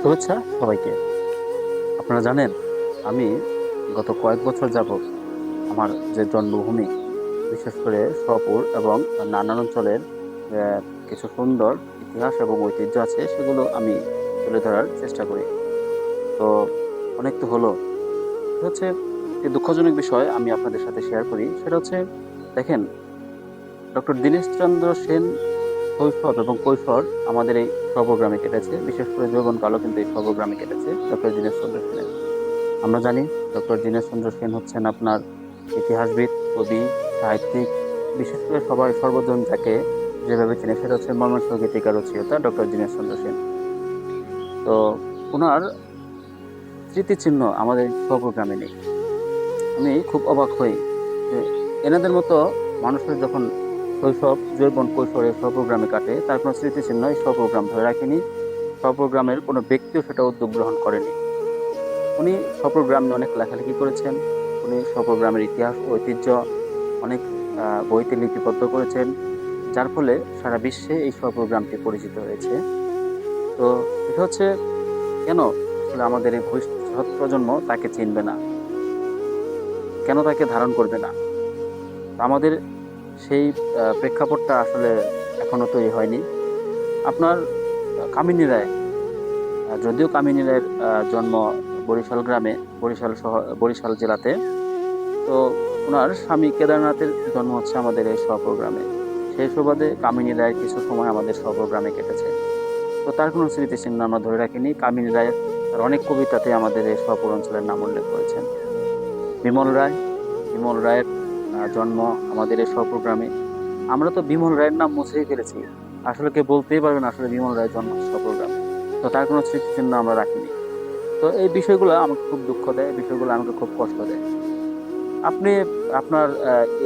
শুভেচ্ছা সবাইকে। আপনারা জানেন, আমি গত কয়েক বছর যাবৎ আমার যে জন্মভূমি, বিশেষ করে শহরপুর এবং নানান অঞ্চলের কিছু সুন্দর ইতিহাস এবং ঐতিহ্য আছে, সেগুলো আমি তুলে ধরার চেষ্টা করি। তো অনেক তো হলো। এটা হচ্ছে একটি দুঃখজনক বিষয়, আমি আপনাদের সাথে শেয়ার করি। সেটা হচ্ছে, দেখেন, ডক্টর দীনেশচন্দ্র সেন শৈশব এবং কৈশোর আমাদের এই স্বগ্রামে কেটেছে। বিশেষ করে যৌবনকালও কিন্তু এই স্বগ্রামে কেটেছে ডক্টর দীনেশচন্দ্র সেনের। আমরা জানি ডক্টর দীনেশচন্দ্র সেন হচ্ছেন আপনার ইতিহাসবিদ, কবি, সাহিত্যিক। বিশেষ করে সবাই সর্বজন যাকে যেভাবে চিনে, সেটা হচ্ছে ময়মনসিংহ গীতিকার রচয়িতা ডক্টর দীনেশচন্দ্র সেন। তো ওনার স্মৃতিচিহ্ন আমাদের স্বপ্রোগ্রামে নেই। আমি খুব অবাক হই যে এনাদের মতো মানুষের যখন শৈশব, যৌবন, কৈশোরে স্বপ্রোগ্রামে কাটে, তার কোনো স্মৃতিচিহ্ন এই স্বপ্রোগ্রাম ধরে রাখেনি। স্বপ্রোগ্রামের কোনো ব্যক্তিও সেটা উদ্যোগ গ্রহণ করেনি। উনি স্বপ্রোগ্রাম নিয়ে অনেক লেখালেখি করেছেন। উনি স্বপ্রোগ্রামের ইতিহাস ও ঐতিহ্য অনেক বইতে লিপিবদ্ধ করেছেন, যার ফলে সারা বিশ্বে এই স্বপ্রোগ্রামটি পরিচিত হয়েছে। তো এটা হচ্ছে কেন আসলে আমাদের এই ভবিষ্যৎ প্রজন্ম তাকে চিনবে না, কেন তাকে ধারণ করবে না? তো আমাদের সেই প্রেক্ষাপটটা আসলে এখনো তৈরি হয়নি। আপনার কামিনী রায়, যদিও কামিনী রায়ের জন্ম বরিশাল গ্রামে, বরিশাল শহর, বরিশাল জেলাতে। তো ওনার স্বামী কেদারনাথের জন্ম হচ্ছে আমাদের এই স্বপ্রোগ্রামে। সেই সুবাদে কামিনী রায়ের কিছু সময় আমাদের স্বপ্রোগ্রামে কেটেছে। তো তার কোনো স্মৃতিচিহ্ন আমরা ধরে রাখিনি। কামিনী রায় তার অনেক কবিতাতে আমাদের এই স্বপুর অঞ্চলের নাম উল্লেখ করেছেন। বিমল রায়, বিমল রায়ের জন্ম আমাদের এই স্বপ্রোগ্রামে। আমরা তো বিমল রায়ের নাম মুছেই ফেলেছি। আসলে কেউ বলতেই পারবে না আসলে বিমল রায়ের জন্ম স্বপ্রোগ্রামে। তো তার কোনো স্মৃতিচিহ্ন আমরা রাখিনি। তো এই বিষয়গুলো আমাকে খুব দুঃখ দেয়, এই বিষয়গুলো আমাকে খুব কষ্ট দেয়। আপনি আপনার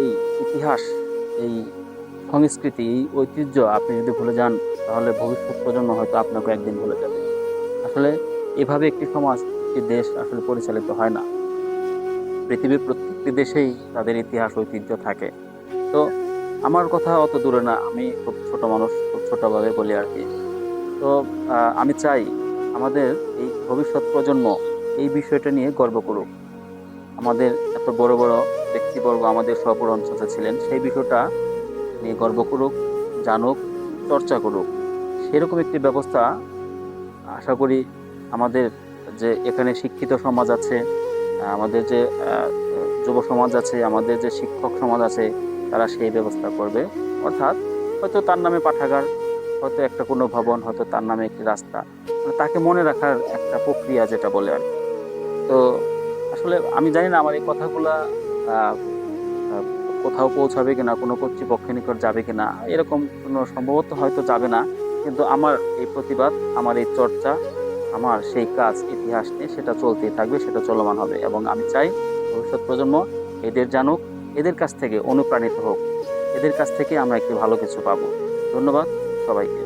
এই ইতিহাস, এই সংস্কৃতি, এই ঐতিহ্য আপনি যদি ভুলে যান, তাহলে ভবিষ্যৎ প্রজন্ম হয়তো আপনাকে একদিন ভুলে যাবে। আসলে এভাবে একটি সমাজ, একটি দেশ আসলে পরিচালিত হয় না। পৃথিবীর প্রত্যেকটি দেশেই তাদের ইতিহাস ঐতিহ্য থাকে। তো আমার কথা অত দূরে না, আমি খুব ছোট মানুষ, খুব ছোটভাবে বলি আর কি। তো আমি চাই আমাদের এই ভবিষ্যৎ প্রজন্ম এই বিষয়টা নিয়ে গর্ব করুক। আমাদের এত বড় বড় ব্যক্তিবর্গ আমাদের স্বপুর অঞ্চলে ছিলেন, সেই বিষয়টা নিয়ে গর্ব করুক, জানুক, চর্চা করুক। সেরকম একটি ব্যবস্থা আশা করি আমাদের যে এখানে শিক্ষিত সমাজ আছে, আমাদের যে যুব সমাজ আছে, আমাদের যে শিক্ষক সমাজ আছে, তারা সেই ব্যবস্থা করবে। অর্থাৎ হয়তো তার নামে পাঠাগার, হয়তো একটা কোনো ভবন, হয়তো তার নামে একটি রাস্তা, মানে তাকে মনে রাখার একটা প্রক্রিয়া যেটা বলে আর কি। তো আসলে আমি জানি না আমার এই কথাগুলা আহ আহ, কোথাও পৌঁছাবে কিনা, কোনো কর্তৃপক্ষের নিকট যাবে কিনা, এরকম কোনো সম্ভবত হয়তো যাবে না। কিন্তু আমার এই প্রতিবাদ, আমার এই চর্চা, আমার সেই কাজ ইতিহাস নিয়ে, সেটা চলতেই থাকবে, সেটা চলমান হবে। এবং আমি চাই ভবিষ্যৎ প্রজন্ম এদের জানুক, এদের কাছ থেকে অনুপ্রাণিত হোক, এদের কাছ থেকে আমরা একটি ভালো কিছু পাবো। ধন্যবাদ সবাইকে।